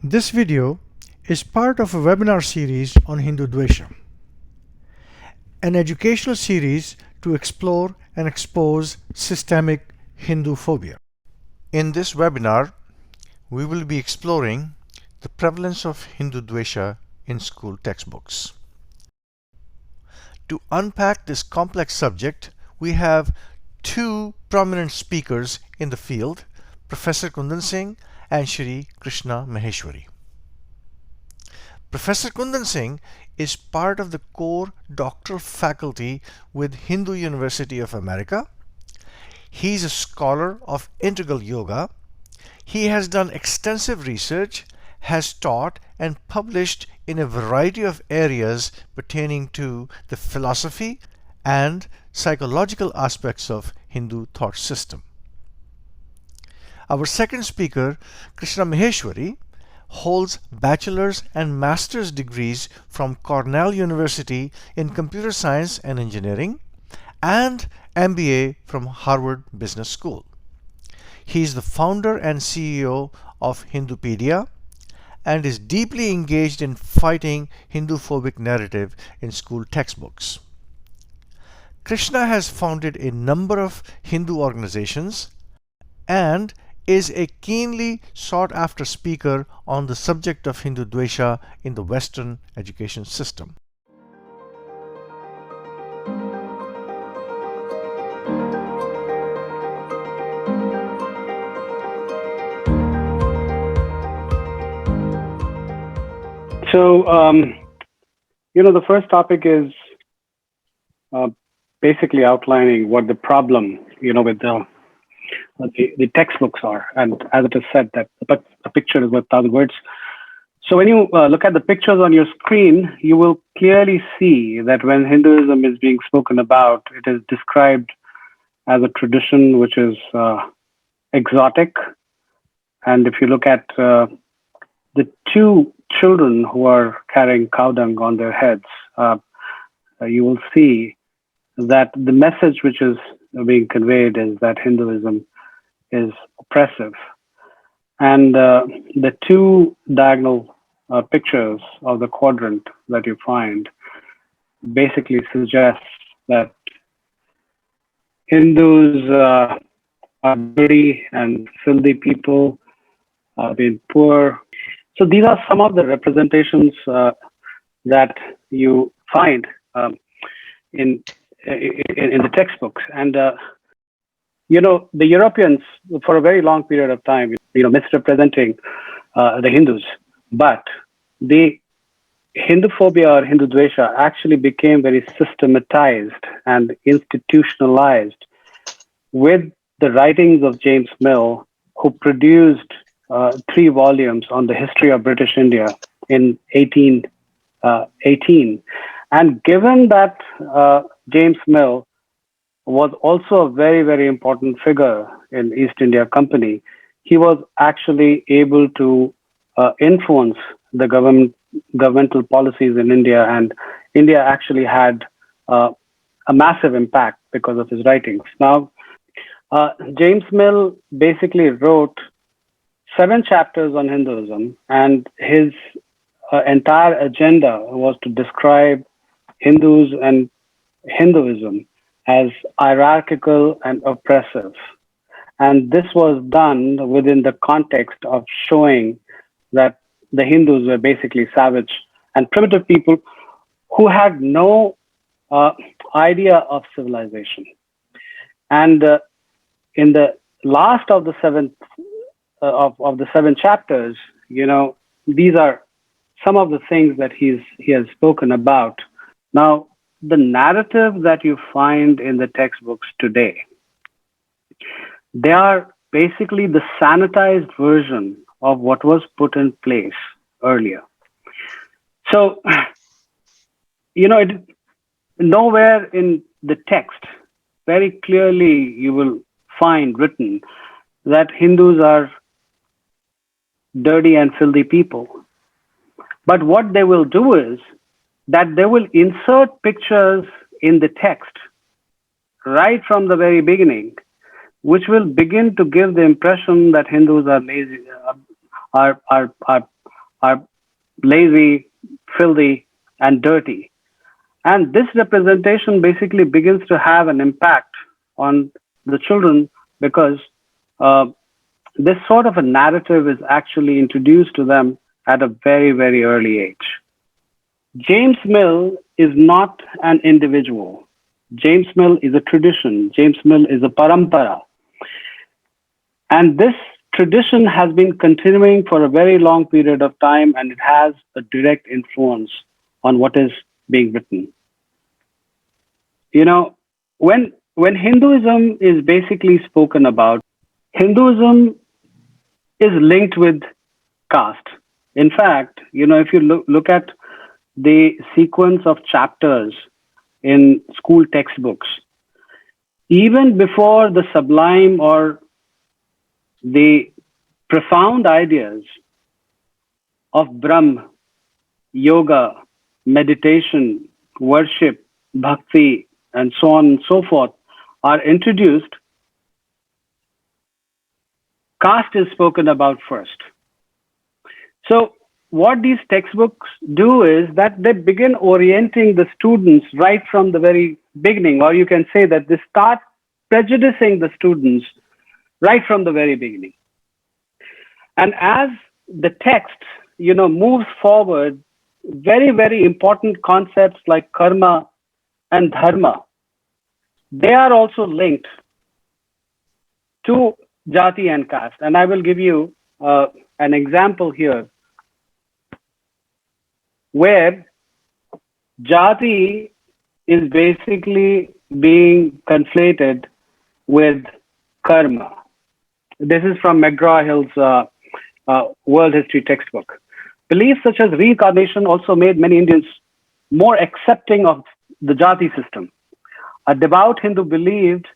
This video is part of a webinar series on Hindudvesha, an educational series to explore and expose systemic Hindu phobia. In this webinar, we will be exploring the prevalence of Hindudvesha in school textbooks. To unpack this complex subject, we have two prominent speakers in the field, Professor Kundan Singh and Shri Krishna Maheshwari. Professor Kundan Singh is part of the core doctoral faculty with Hindu University of America. He is a scholar of integral yoga. He has done extensive research, has taught and published in a variety of areas pertaining to the philosophy and psychological aspects of Hindu thought system. Our second speaker, Krishna Maheshwari, holds bachelor's and master's degrees from Cornell University in computer science and engineering and MBA from Harvard Business School. He is the founder and CEO of Hindupedia and is deeply engaged in fighting Hindu-phobic narrative in school textbooks. Krishna has founded a number of Hindu organizations and is a keenly sought-after speaker on the subject of Hindudvesha in the Western education system. So, the first topic is basically outlining what the problem, with the textbooks are. And as it is said, that a picture is worth 1,000 words. So when you look at the pictures on your screen, you will clearly see that when Hinduism is being spoken about, it is described as a tradition which is exotic. And if you look at the two children who are carrying cow dung on their heads, you will see that the message which is being conveyed is that Hinduism is oppressive. And the two diagonal pictures of the quadrant that you find basically suggests that Hindus are dirty and filthy people, being poor. So these are some of the representations that you find in the textbooks. And the Europeans, for a very long period of time, misrepresenting the Hindus, but the Hinduphobia or Hindudvesha actually became very systematized and institutionalized with the writings of James Mill, who produced 3 volumes on the history of British India in 1818. And given that James Mill was also a very, very important figure in East India Company, he was actually able to influence the governmental policies in India, and India actually had a massive impact because of his writings. Now, James Mill basically wrote 7 chapters on Hinduism, and his entire agenda was to describe Hindus and Hinduism as hierarchical and oppressive. And this was done within the context of showing that the Hindus were basically savage and primitive people who had no idea of civilization. And in the last of the 7 chapters, these are some of the things that he has spoken about. Now, the narrative that you find in the textbooks today, they are basically the sanitized version of what was put in place earlier. So, nowhere in the text very clearly you will find written that Hindus are dirty and filthy people. But what they will do is that they will insert pictures in the text right from the very beginning, which will begin to give the impression that Hindus are lazy, are are lazy, filthy, and dirty. And this representation basically begins to have an impact on the children because uh, this sort of a narrative is actually introduced to them at a very, very early age. James Mill is not an individual. James Mill is a tradition. James Mill is a parampara. And this tradition has been continuing for a very long period of time and it has a direct influence on what is being written. You know, when Hinduism is basically spoken about, Hinduism is linked with caste. In fact, if you look at the sequence of chapters in school textbooks, even before the sublime or the profound ideas of Brahm, yoga, meditation, worship, bhakti, and so on and so forth are introduced, caste is spoken about first. So, what these textbooks do is that they begin orienting the students right from the very beginning, or you can say that they start prejudicing the students right from the very beginning. And as the text, moves forward, very, very important concepts like karma and dharma, they are also linked to jati and caste. And I will give you an example here where jati is basically being conflated with karma. This is from McGraw Hill's world history textbook. Beliefs such as reincarnation also made many Indians more accepting of the jati system. A devout Hindu believed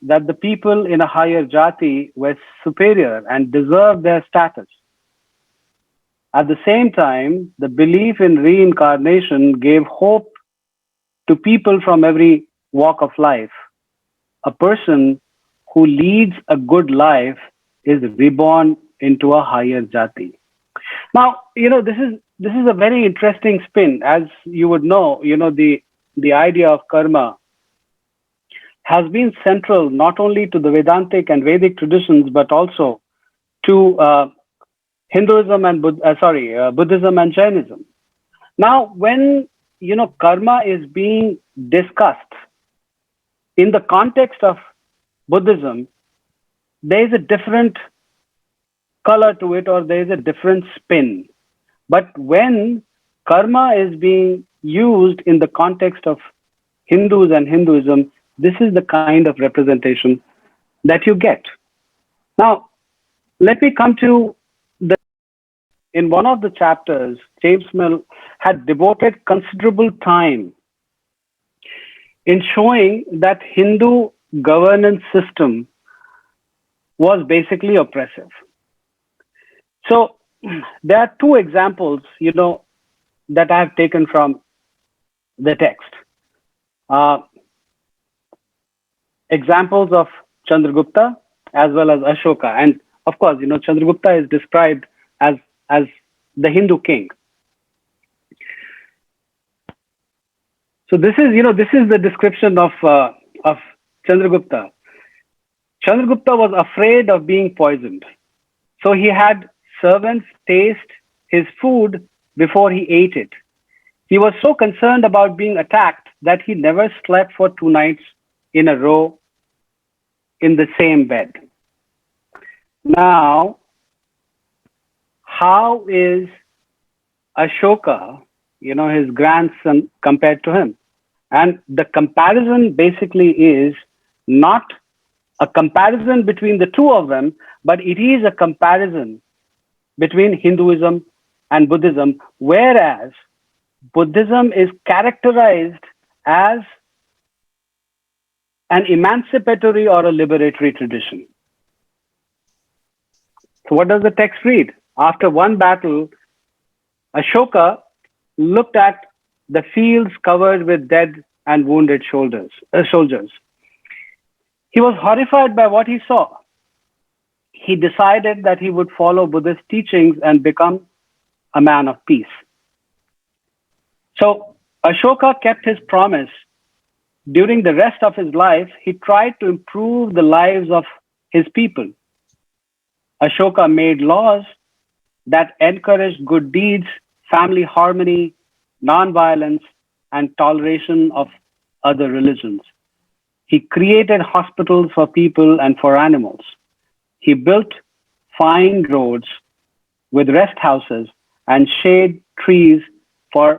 that the people in a higher jati were superior and deserved their status. At the same time, the belief in reincarnation gave hope to people from every walk of life. A person who leads a good life is reborn into a higher jati. Now, this is a very interesting spin. As you would know, the idea of karma has been central not only to the Vedantic and Vedic traditions, but also to Hinduism and Buddhism and Jainism. Now, when karma is being discussed in the context of Buddhism, there is a different color to it, or there is a different spin. But when karma is being used in the context of Hindus and Hinduism, this is the kind of representation that you get. Now, let me come to in one of the chapters, James Mill had devoted considerable time in showing that Hindu governance system was basically oppressive. So there are two examples, that I have taken from the text. Uh, Examples of Chandragupta as well as Ashoka. And of course, Chandragupta is described as the Hindu king. So this is the description of Chandragupta. Chandragupta was afraid of being poisoned, so he had servants taste his food before he ate it. He was so concerned about being attacked that he never slept for 2 nights in a row in the same bed. Now, how is Ashoka, his grandson, compared to him? And the comparison basically is not a comparison between the two of them, but it is a comparison between Hinduism and Buddhism, whereas Buddhism is characterized as an emancipatory or a liberatory tradition. So, what does the text read? After one battle, Ashoka looked at the fields covered with dead and wounded soldiers. He was horrified by what he saw. He decided that he would follow Buddhist teachings and become a man of peace. So Ashoka kept his promise. During the rest of his life, he tried to improve the lives of his people. Ashoka made laws that encouraged good deeds, family harmony, nonviolence, and toleration of other religions. He created hospitals for people and for animals. He built fine roads with rest houses and shade trees for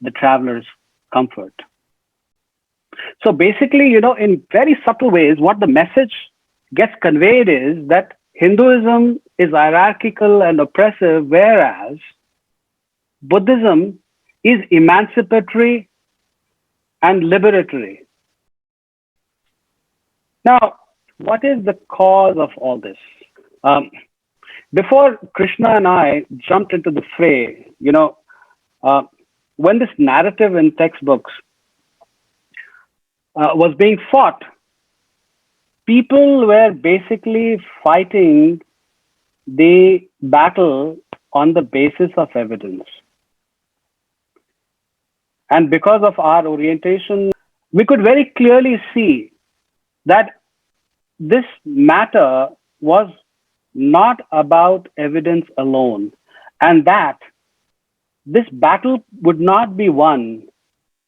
the traveler's comfort. So basically, in very subtle ways, what the message gets conveyed is that Hinduism is hierarchical and oppressive, whereas Buddhism is emancipatory and liberatory. Now, what is the cause of all this? Um, Before Krishna and I jumped into the fray, uh, when this narrative in textbooks was being fought, people were basically fighting the battle on the basis of evidence. And because of our orientation, we could very clearly see that this matter was not about evidence alone, and that this battle would not be won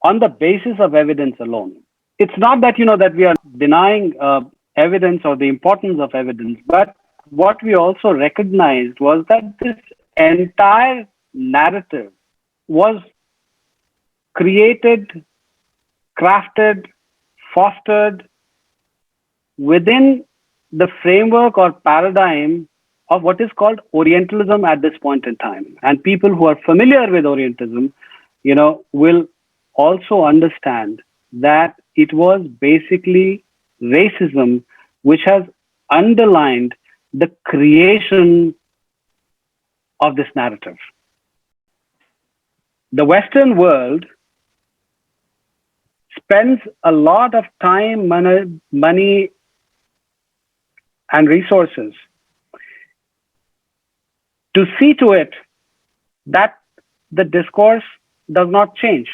on the basis of evidence alone. It's not that that we are denying evidence or the importance of evidence, but what we also recognized was that this entire narrative was created, crafted, fostered within the framework or paradigm of what is called Orientalism at this point in time. And people who are familiar with Orientalism, will also understand that it was basically racism which has underlined the creation of this narrative. The Western world spends a lot of time, money and resources to see to it that the discourse does not change.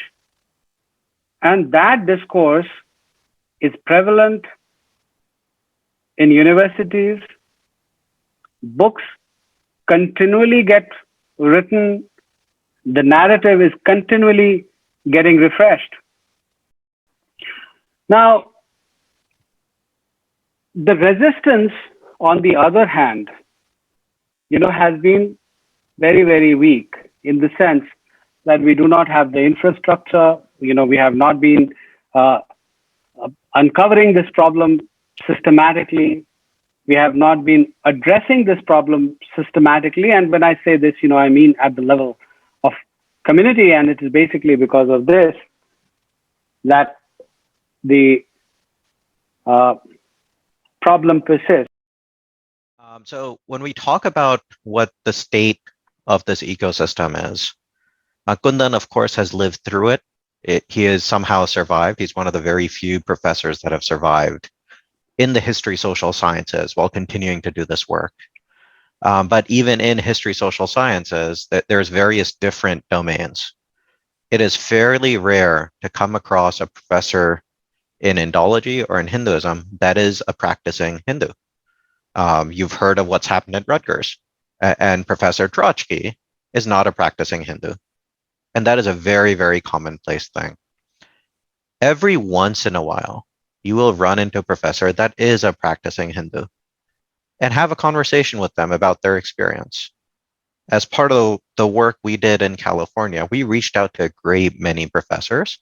And that discourse is prevalent in universities. Books continually get written. The narrative is continually getting refreshed. Now, the resistance, on the other hand, has been very, very weak in the sense that we do not have the infrastructure. We have not been uncovering this problem systematically. We have not been addressing this problem systematically. And when I say this, I mean at the level of community. And it is basically because of this that the problem persists. So when we talk about what the state of this ecosystem is, Kundan, of course, has lived through it. He has somehow survived. He's one of the very few professors that have survived in the history social sciences while continuing to do this work. But even in history social sciences, there's various different domains. It is fairly rare to come across a professor in Indology or in Hinduism that is a practicing Hindu. You've heard of what's happened at Rutgers, and Professor Trotsky is not a practicing Hindu. And that is a very, very commonplace thing. Every once in a while, you will run into a professor that is a practicing Hindu and have a conversation with them about their experience. As part of the work we did in California, we reached out to a great many professors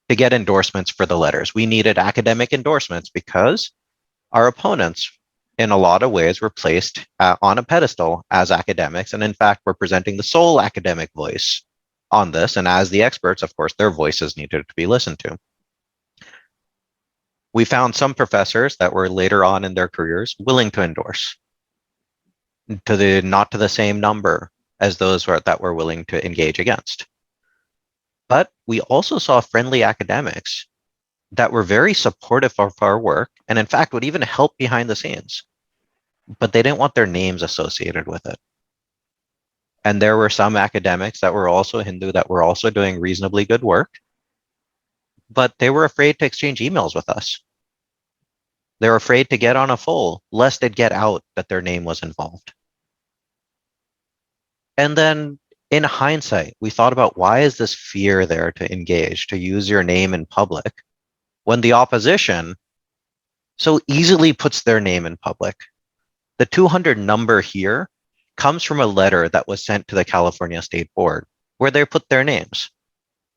to get endorsements for the letters. We needed academic endorsements because our opponents, in a lot of ways, were placed on a pedestal as academics, and in fact, were presenting the sole academic voice on this. And as the experts, of course, their voices needed to be listened to. We found some professors that were later on in their careers willing to endorse, not to the same number as those that were willing to engage against. But we also saw friendly academics that were very supportive of our work, and in fact would even help behind the scenes, but they didn't want their names associated with it. And there were some academics that were also Hindu that were also doing reasonably good work, but they were afraid to exchange emails with us. They were afraid to get on a full, lest it get out that their name was involved. And then in hindsight, we thought about why is this fear there to engage, to use your name in public, when the opposition so easily puts their name in public. The 200 number here comes from a letter that was sent to the California State Board where they put their names.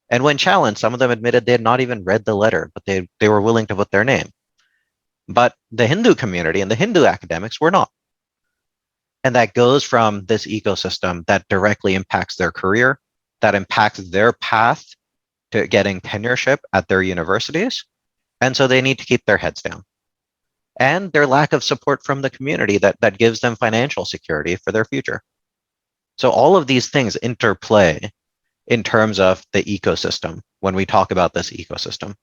And when challenged, some of them admitted they had not even read the letter, but they were willing to put their name. But the Hindu community and the Hindu academics were not. And that goes from this ecosystem that directly impacts their career, that impacts their path to getting tenureship at their universities. And so they need to keep their heads down. And their lack of support from the community that gives them financial security for their future. So all of these things interplay in terms of the ecosystem when we talk about this ecosystem.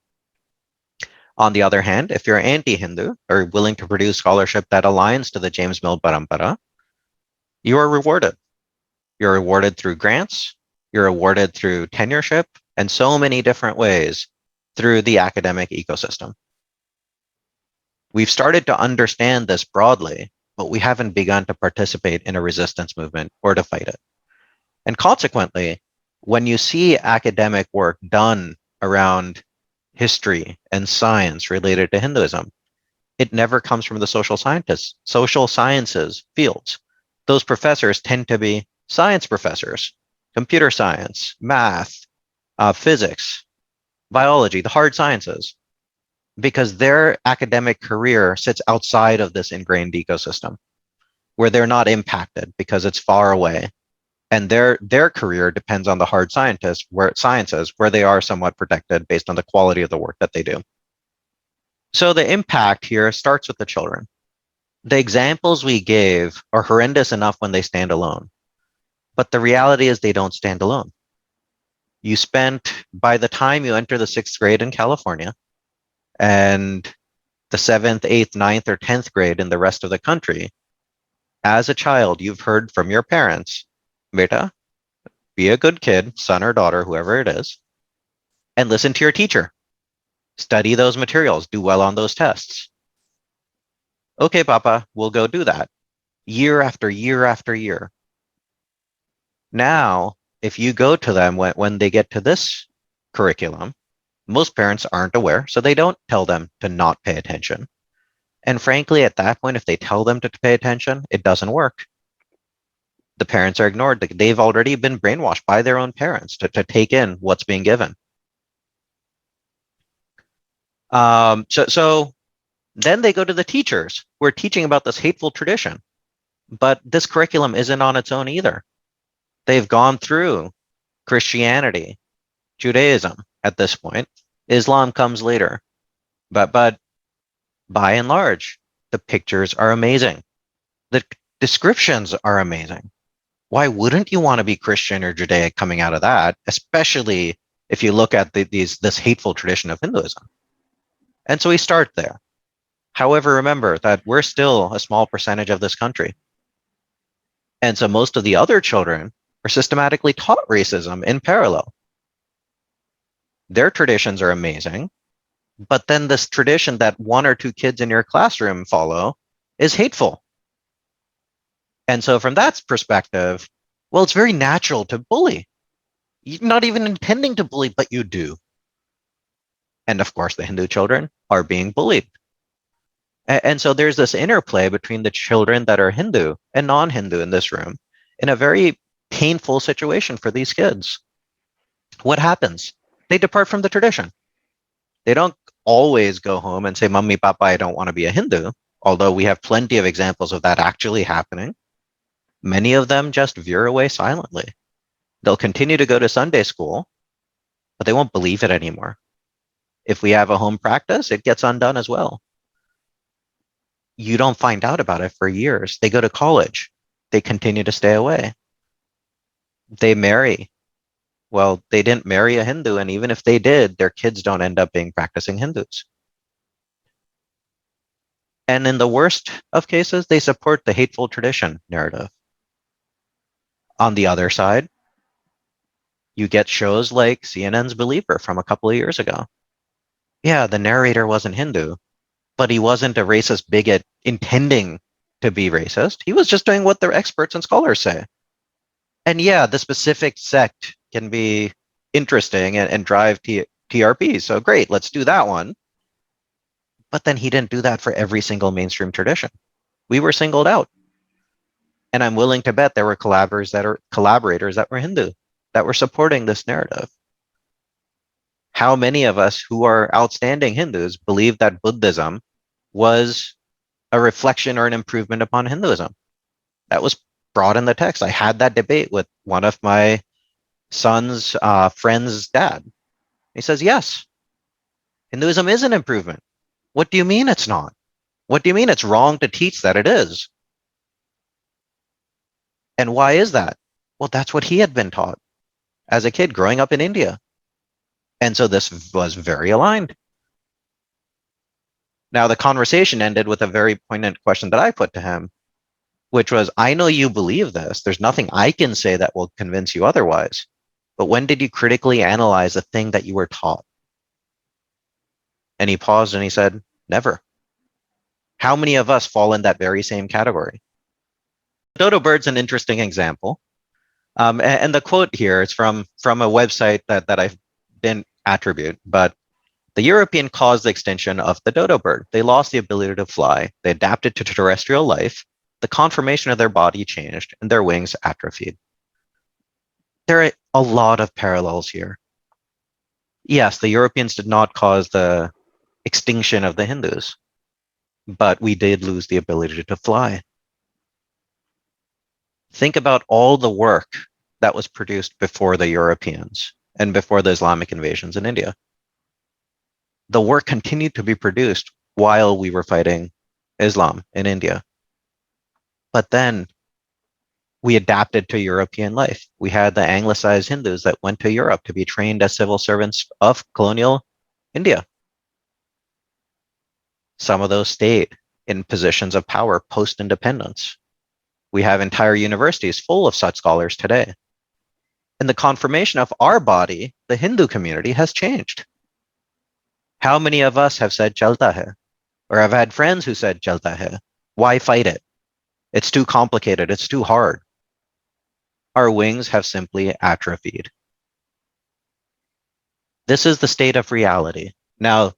On the other hand, if you're anti-Hindu or willing to produce scholarship that aligns to the James Mill Parampara, you are rewarded. You're rewarded through grants, you're rewarded through tenureship, and so many different ways through the academic ecosystem. We've started to understand this broadly, but we haven't begun to participate in a resistance movement or to fight it. And consequently, when you see academic work done around history and science related to Hinduism, it never comes from the social sciences fields. Those professors tend to be science professors, computer science, math, physics, biology, the hard sciences, because their academic career sits outside of this ingrained ecosystem where they're not impacted because it's far away. And their career depends on the hard sciences where they are somewhat protected based on the quality of the work that they do. So the impact here starts with the children. The examples we gave are horrendous enough when they stand alone, but the reality is they don't stand alone. By the time you enter the 6th grade in California and the 7th, 8th, 9th, or 10th grade in the rest of the country, as a child, you've heard from your parents, Beta, be a good kid, son or daughter, whoever it is, and listen to your teacher. Study those materials, do well on those tests. Okay, Papa, we'll go do that. Year after year after year. Now, if you go to them when they get to this curriculum, most parents aren't aware, so they don't tell them to not pay attention. And frankly, at that point, if they tell them to pay attention, it doesn't work. The parents are ignored. They've already been brainwashed by their own parents to take in what's being given. So then they go to the teachers who are teaching about this hateful tradition. But this curriculum isn't on its own either. They've gone through Christianity, Judaism at this point. Islam comes later. But by and large, the pictures are amazing. The descriptions are amazing. Why wouldn't you want to be Christian or Judaic coming out of that, especially if you look at this hateful tradition of Hinduism? And so we start there. However, remember that we're still a small percentage of this country. And so most of the other children are systematically taught racism in parallel. Their traditions are amazing, but then this tradition that 1 or 2 kids in your classroom follow is hateful. And so from that perspective, well, it's very natural to bully. You're not even intending to bully, but you do. And of course, the Hindu children are being bullied. And so there's this interplay between the children that are Hindu and non-Hindu in this room in a very painful situation for these kids. What happens? They depart from the tradition. They don't always go home and say, Mummy, Papa, I don't want to be a Hindu, although we have plenty of examples of that actually happening. Many of them just veer away silently. They'll continue to go to Sunday school, but they won't believe it anymore. If we have a home practice, it gets undone as well. You don't find out about it for years. They go to college. They continue to stay away. They marry. Well, they didn't marry a Hindu, and even if they did, their kids don't end up being practicing Hindus. And in the worst of cases, they support the hateful tradition narrative. On the other side, you get shows like CNN's Believer from a couple of years ago. Yeah, the narrator wasn't Hindu, but he wasn't a racist bigot intending to be racist. He was just doing what their experts and scholars say. And yeah, the specific sect can be interesting and drive TRP. So great, let's do that one. But then he didn't do that for every single mainstream tradition. We were singled out. And I'm willing to bet there were collaborators that were Hindu that were supporting this narrative. How many of us who are outstanding Hindus believe that Buddhism was a reflection or an improvement upon Hinduism? That was brought in the text. I had that debate with one of my son's friend's dad. He says, yes, Hinduism is an improvement. What do you mean it's not? What do you mean it's wrong to teach that it is? And why is that? Well, that's what he had been taught as a kid growing up in India. And so this was very aligned. Now, the conversation ended with a very poignant question that I put to him, which was, I know you believe this. There's nothing I can say that will convince you otherwise. But when did you critically analyze the thing that you were taught? And he paused and he said, never. How many of us fall in that very same category? Dodo bird's an interesting example. And the quote here is from a website that I didn't attribute, but the European caused the extinction of the dodo bird. They lost the ability to fly. They adapted to terrestrial life. The conformation of their body changed and their wings atrophied. There are a lot of parallels here. Yes, the Europeans did not cause the extinction of the Hindus, but we did lose the ability to fly. Think about all the work that was produced before the Europeans and before the Islamic invasions in India. The work continued to be produced while we were fighting Islam in India. But then we adapted to European life. We had the anglicized Hindus that went to Europe to be trained as civil servants of colonial India. Some of those stayed in positions of power post-independence. We have entire universities full of such scholars today. And the conformation of our body, the Hindu community, has changed. How many of us have said chalta hai? Or have had friends who said chalta hai? Why fight it? It's too complicated. It's too hard. Our wings have simply atrophied. This is the state of reality. Now,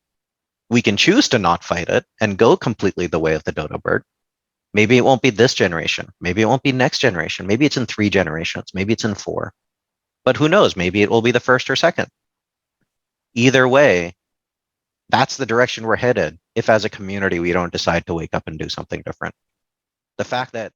we can choose to not fight it and go completely the way of the dodo bird. Maybe it won't be this generation. Maybe it won't be next generation. Maybe it's in 3 generations. Maybe it's in 4. But who knows? Maybe it will be the first or second. Either way, that's the direction we're headed if as a community we don't decide to wake up and do something different. The fact that